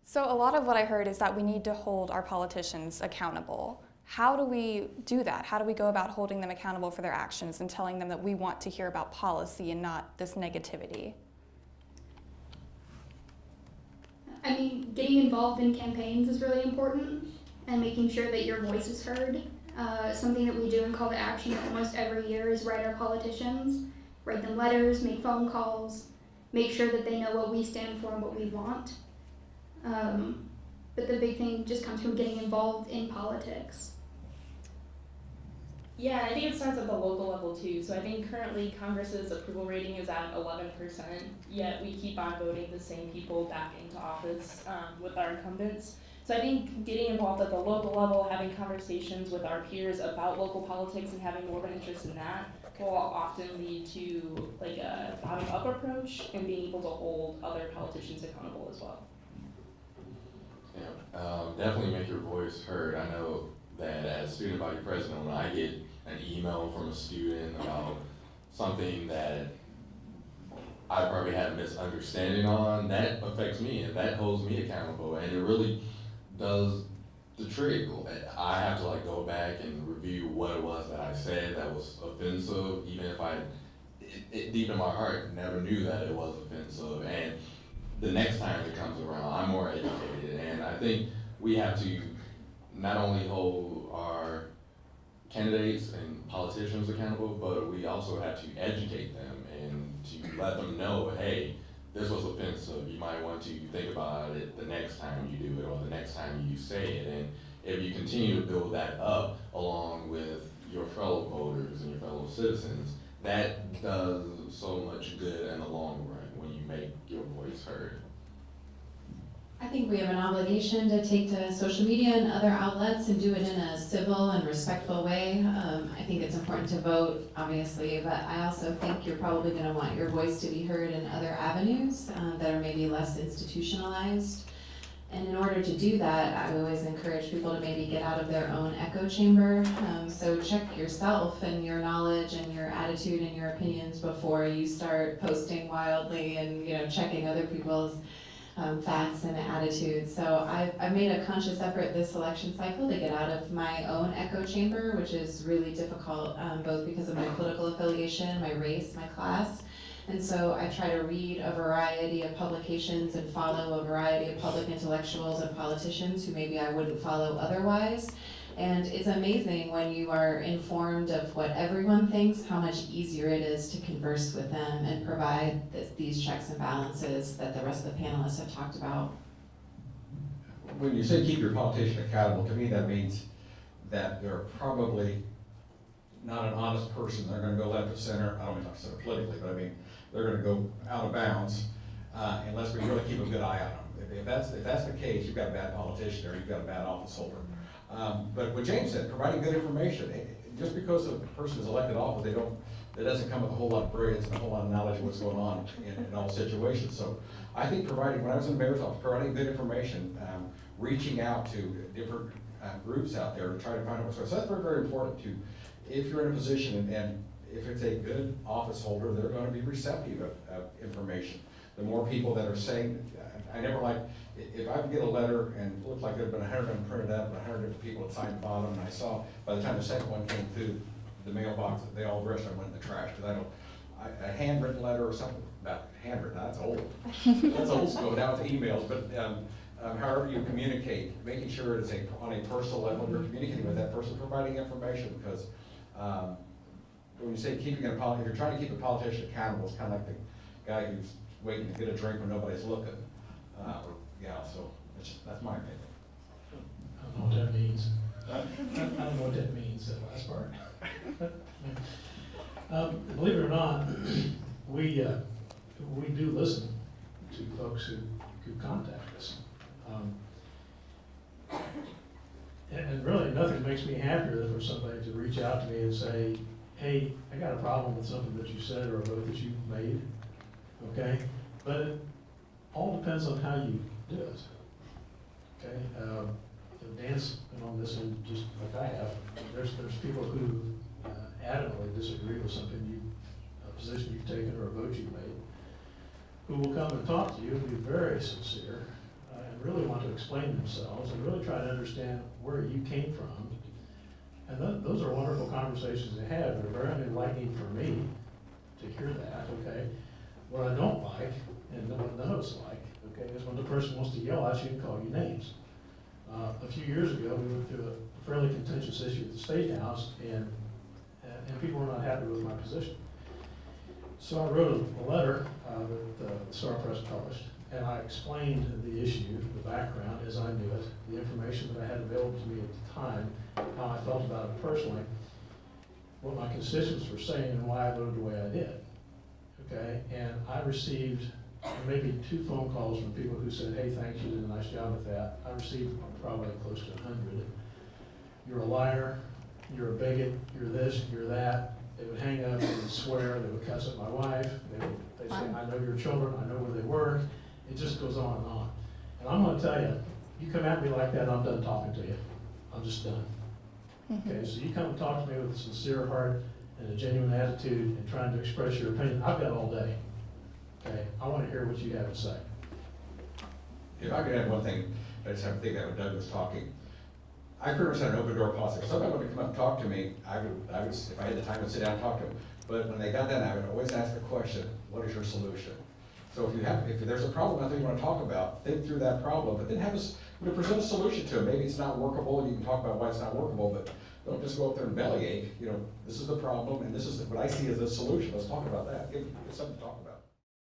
So a lot of what I heard is that we need to hold our politicians accountable. How do we do that? How do we go about holding them accountable for their actions and telling them that we want to hear about policy and not this negativity? I mean, getting involved in campaigns is really important and making sure that your voice is heard. Something that we do in Call to Action almost every year is write our politicians, write them letters, make phone calls, make sure that they know what we stand for and what we want. But the big thing just comes from getting involved in politics. Yeah, I think it starts at the local level too. So I think currently Congress's approval rating is at 11%, yet we keep on voting the same people back into office with our incumbents. So I think getting involved at the local level, having conversations with our peers about local politics and having more of an interest in that will often lead to like a bottom-up approach and being able to hold other politicians accountable as well. Yeah, definitely make your voice heard. I know that as student body president, when I get an email from a student about something that I probably had a misunderstanding on, that affects me and that holds me accountable, and it really does the trick. I have to like go back and review what it was that I said that was offensive, even if it deep in my heart never knew that it was offensive. And the next time it comes around, I'm more educated, and I think we have to not only hold our candidates and politicians accountable, but we also have to educate them and to let them know, hey, this was offensive. You might want to think about it the next time you do it or the next time you say it. And if you continue to build that up along with your fellow voters and your fellow citizens, that does so much good in the long run when you make your voice heard. I think we have an obligation to take to social media and other outlets and do it in a civil and respectful way. I think it's important to vote, obviously, but I also think you're probably going to want your voice to be heard in other avenues that are maybe less institutionalized. And in order to do that, I always encourage people to maybe get out of their own echo chamber. So check yourself and your knowledge and your attitude and your opinions before you start posting wildly and checking other people's facts and attitudes. So I've made a conscious effort this election cycle to get out of my own echo chamber, which is really difficult, both because of my political affiliation, my race, my class. And so I try to read a variety of publications and follow a variety of public intellectuals and politicians who maybe I wouldn't follow otherwise. And it's amazing when you are informed of what everyone thinks, how much easier it is to converse with them and provide these checks and balances that the rest of the panelists have talked about. When you say keep your politician accountable, to me that means that they're probably not an honest person. They're going to go left of center. I don't mean left of center politically, but I mean they're going to go out of bounds unless we really keep a good eye on them. If that's the case, you've got a bad politician or you've got a bad office holder. But what James said, providing good information, just because a person is elected office, that doesn't come with a whole lot of brilliance and a whole lot of knowledge of what's going on in all situations. So I think when I was in the mayor's office, providing good information, reaching out to different groups out there to try to find out what's going on. So that's very, very important to, if you're in a position and if it's a good office holder, they're going to be receptive of information. The more people that are saying, I never like, if I get a letter and it looked like there had been 100 of them printed up, 100 different people had signed the bottom, and I saw by the time the second one came through the mailbox, they all the rest of them went in the trash. Because a handwritten letter or something, about handwritten, that's old. That's old school, now it's emails, but however you communicate, making sure it's on a personal level, you're communicating with that person, providing information, because when you say if you're trying to keep a politician accountable, it's kind of like the guy who's waiting to get a drink when nobody's looking. So that's my opinion. I don't know what that means. I don't know what that means, that last part. Believe it or not, we do listen to folks who contact us. And really, nothing makes me happier than for somebody to reach out to me and say, hey, I got a problem with something that you said or a vote that you made, okay? But it all depends on how you do it, okay? Dan's been on this end just like I have. There's people who adamantly disagree with something a position you've taken or a vote you've made, who will come and talk to you and be very sincere and really want to explain themselves and really try to understand where you came from. And those are wonderful conversations to have. They're very enlightening for me to hear that, okay? What I don't like, and what none of us like, okay, is when the person wants to yell at you and call you names. A few years ago, we went through a fairly contentious issue at the State House, and people were not happy with my position. So I wrote a letter that the Star Press published, and I explained the issue, the background as I knew it, the information that I had available to me at the time, how I felt about it personally, what my constituents were saying, and why I voted the way I did. Okay, and I received maybe 2 phone calls from people who said, hey, thanks, you did a nice job with that. I received probably close to 100. You're a liar, you're a bigot, you're this, you're that. They would hang up, they would swear, they would cuss at my wife, they'd say, I know your children, I know where they work. It just goes on and on. And I'm gonna tell you, you come at me like that, I'm done talking to you. I'm just done. Okay, so you come and talk to me with a sincere heart and a genuine attitude and trying to express your opinion, I've got all day. Okay, I want to hear what you have to say. If I could add one thing, I just have to think that when Doug was talking. I pretty much had an open door policy. If somebody wanted to come up and talk to me, I would, if I had the time, I'd sit down and talk to them. But when they got done, I would always ask the question, what is your solution? So if there's a problem out there you want to talk about, think through that problem, but then present a solution to it. Maybe it's not workable, and you can talk about why it's not workable, but don't just go up there and bellyache. This is the problem, and this is what I see as a solution. Let's talk about that. Give something to talk about.